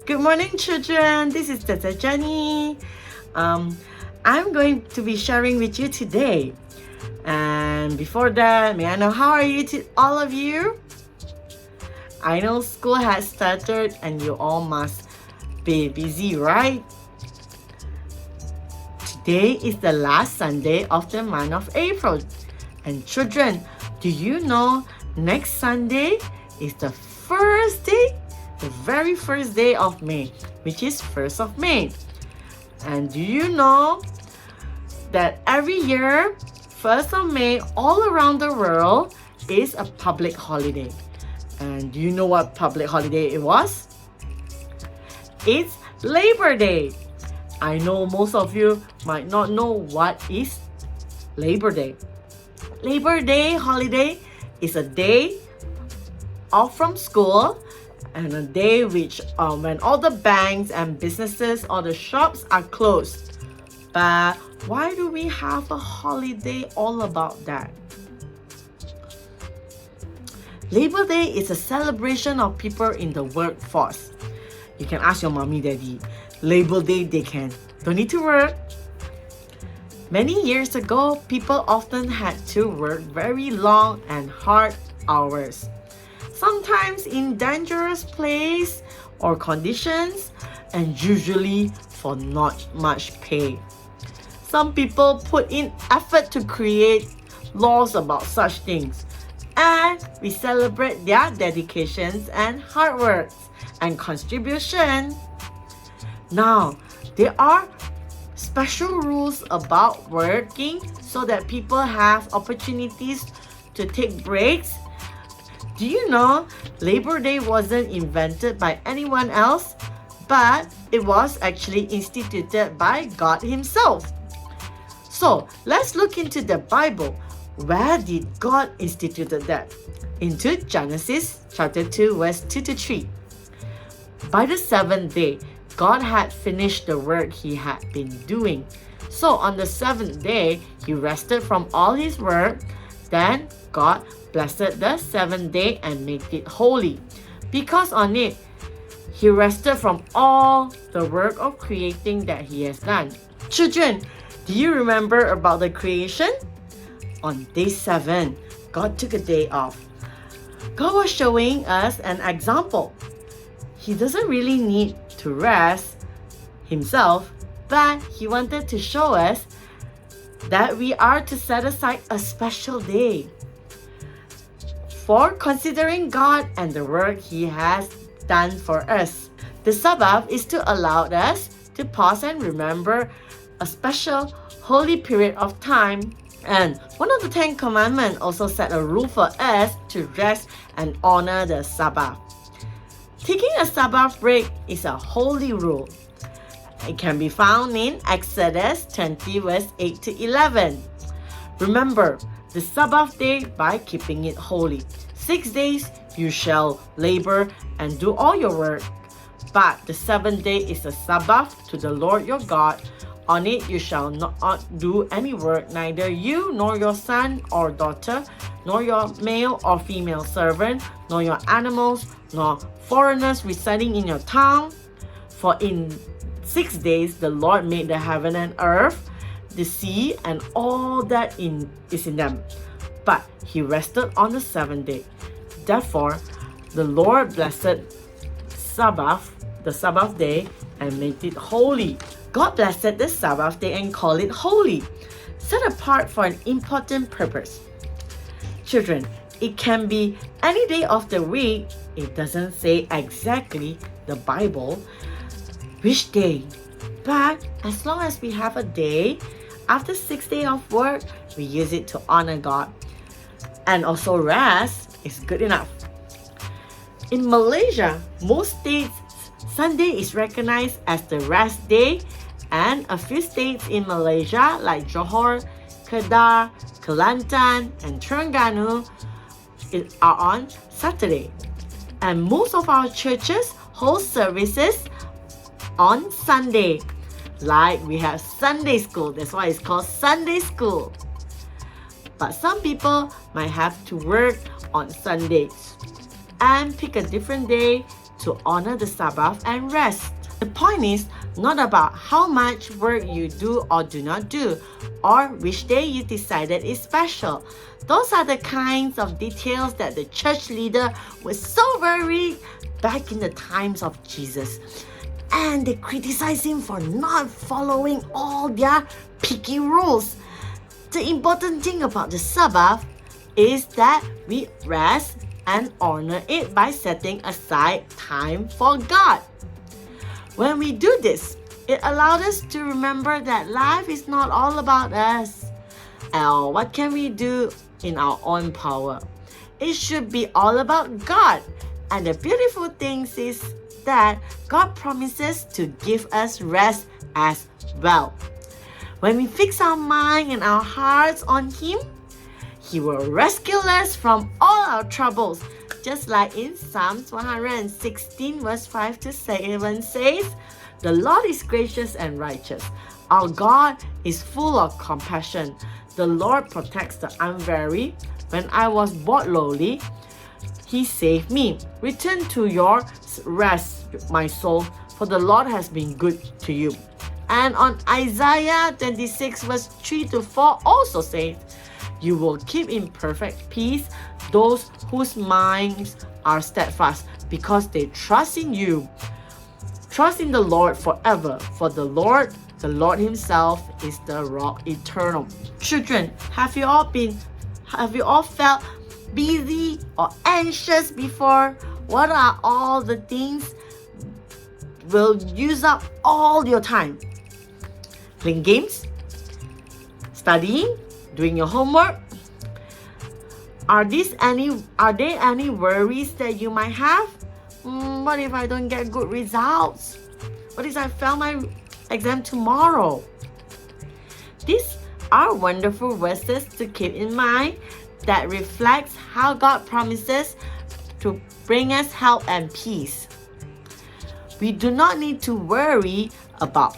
Good morning, children. This is Jie Jie Jenny. I'm going to be sharing with you today. And before that, may I know how are you all of you? I know school has started and you all must be busy, right? Today is the last Sunday of the month of April. And children, do you know next Sunday is the very first day of May, which is 1st of May. And do you know that every year, 1st of May, all around the world is a public holiday. And do you know what public holiday it was? It's Labor Day. I know most of you might not know what is Labor Day. Labor Day holiday is a day off from school and a day which when all the banks and businesses or the shops are closed. But why do we have a holiday all about that? Labor Day is a celebration of people in the workforce. You can ask your mommy, daddy, Labor Day don't need to work. Many years ago, people often had to work very long and hard hours, sometimes in dangerous place or conditions, and usually for not much pay. Some people put in effort to create laws about such things, and we celebrate their dedications and hard work and contribution. Now, there are special rules about working so that people have opportunities to take breaks. Do you know Labor Day wasn't invented by anyone else, but it was actually instituted by God Himself? So let's look into the Bible. Where did God institute that? Into Genesis chapter 2 verse 2 to 3. By the seventh day, God had finished the work He had been doing. So on the seventh day, He rested from all His work. Then God blessed the seventh day and made it holy, because on it He rested from all the work of creating that He has done. Children, do you remember about the creation? On day 7, God took a day off. God was showing us an example. He doesn't really need to rest Himself, but He wanted to show us that we are to set aside a special day for considering God and the work He has done for us. The Sabbath is to allow us to pause and remember a special holy period of time. And one of the 10 Commandments also set a rule for us to rest and honor the Sabbath. Taking a Sabbath break is a holy rule. It can be found in Exodus 20 verse 8 to 11. Remember the Sabbath day by keeping it holy. 6 days you shall labor and do all your work, but the 7th day is a Sabbath to the Lord your God. On it you shall not do any work, neither you nor your son or daughter, nor your male or female servant, nor your animals, nor foreigners residing in your town. For in 6 days the Lord made the heaven and earth, the sea, and all that is in them. But He rested on the 7th day. Therefore, the Lord blessed the Sabbath day, and made it holy. God blessed the Sabbath day and called it holy, set apart for an important purpose. Children, it can be any day of the week. It doesn't say exactly the Bible which day, but as long as we have a day after 6 days of work, we use it to honor God. And also rest is good enough. In Malaysia, most states, Sunday is recognized as the rest day, and a few states in Malaysia like Johor, Kedah, Kelantan, and Terengganu are on Saturday. And most of our churches hold services on Sunday. Like we have Sunday school, that's why it's called Sunday school. But some people might have to work on Sundays and pick a different day to honor the Sabbath and rest. The point is not about how much work you do or do not do, or which day you decided is special. Those are the kinds of details that the church leader was so worried back in the times of Jesus. And they criticized him for not following all their picky rules. The important thing about the Sabbath is that we rest and honor it by setting aside time for God. When we do this, it allowed us to remember that life is not all about us or what can we do in our own power. It should be all about God. And the beautiful thing is that God promises to give us rest as well. When we fix our mind and our hearts on Him, He will rescue us from all our troubles. Just like in Psalms 116 verse 5 to 7 says, "The Lord is gracious and righteous. Our God is full of compassion. The Lord protects the unwary. When I was brought lowly, He saved me. Return to your rest, my soul, for the Lord has been good to you." And on Isaiah 26 verse 3 to 4 also says, "You will keep in perfect peace those whose minds are steadfast, because they trust in you. Trust in the Lord forever, for the Lord Himself is the rock eternal." Children, have you all felt busy or anxious before? What are all the things will use up all your time? Playing games? Studying? Doing your homework? Are there any worries that you might have? What if I don't get good results? What if I fail my exam tomorrow? These are wonderful verses to keep in mind that reflects how God promises to bring us help and peace. We do not need to worry about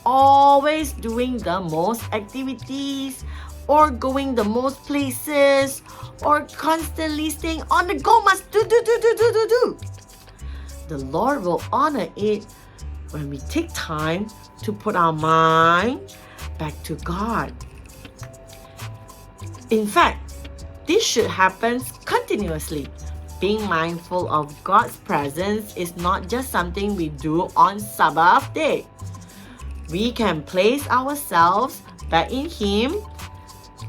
always doing the most activities or going the most places or constantly staying on the go, must do. The Lord will honor it when we take time to put our mind back to God. In fact, this should happen continuously. Being mindful of God's presence is not just something we do on Sabbath day. We can place ourselves back in Him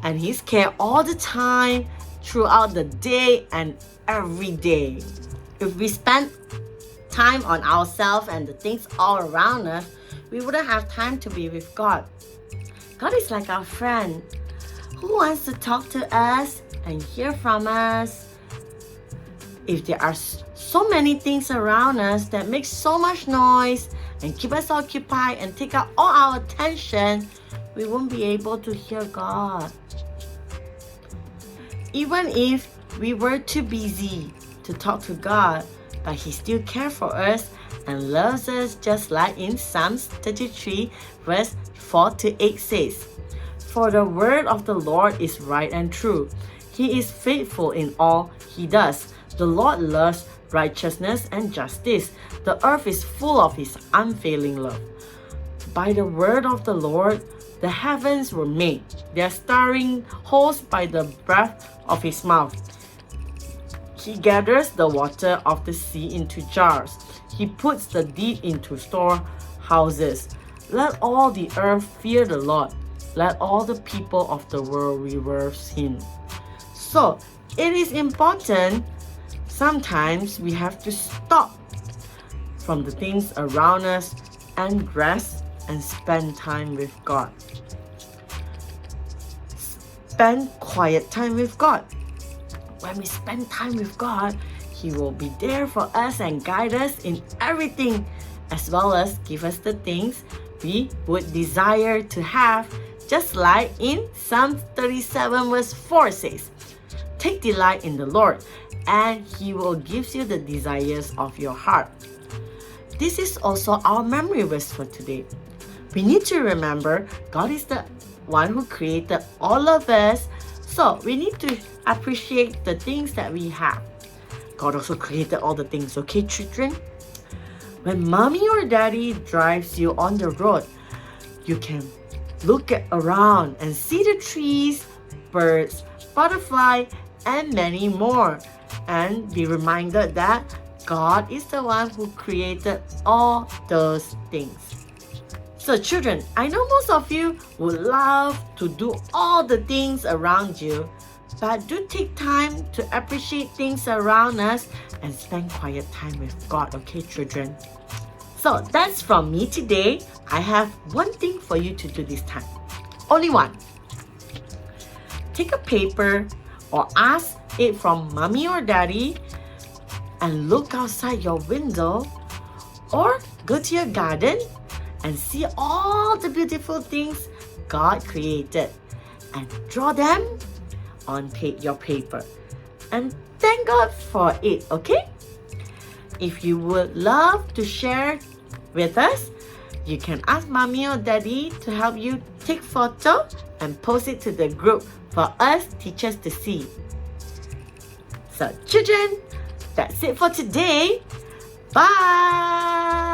and His care all the time, throughout the day and every day. If we spend time on ourselves and the things all around us, we wouldn't have time to be with God. God is like our friend who wants to talk to us and hear from us. If there are so many things around us that make so much noise and keep us occupied and take out all our attention, we won't be able to hear God. Even if we were too busy to talk to God, but He still cares for us and loves us, just like in Psalms 33 verse 4 to 8 says, "For the word of the Lord is right and true. He is faithful in all He does. The Lord loves righteousness and justice. The earth is full of His unfailing love. By the word of the Lord, the heavens were made, their stirring host by the breath of His mouth. He gathers the water of the sea into jars. He puts the deep into storehouses. Let all the earth fear the Lord. Let all the people of the world reverence Him." So, it is important. Sometimes we have to stop from the things around us and rest and spend time with God. Spend quiet time with God. When we spend time with God, He will be there for us and guide us in everything, as well as give us the things we would desire to have, just like in Psalm 37 verse 4 says, "Take delight in the Lord, and He will give you the desires of your heart." This is also our memory verse for today. We need to remember God is the one who created all of us, so we need to appreciate the things that we have. God also created all the things, okay, children? When mommy or daddy drives you on the road, you can look around and see the trees, birds, butterfly, and many more. And be reminded that God is the one who created all those things. So children, I know most of you would love to do all the things around you, but do take time to appreciate things around us and spend quiet time with God, okay children? So that's from me today. I have one thing for you to do this time. Only one. Take a paper or ask it from mommy or daddy and look outside your window, or go to your garden and see all the beautiful things God created and draw them on your paper and thank God for it, okay? If you would love to share with us, you can ask mommy or daddy to help you take photo and post it to the group for us teachers to see. So children, that's it for today. Bye!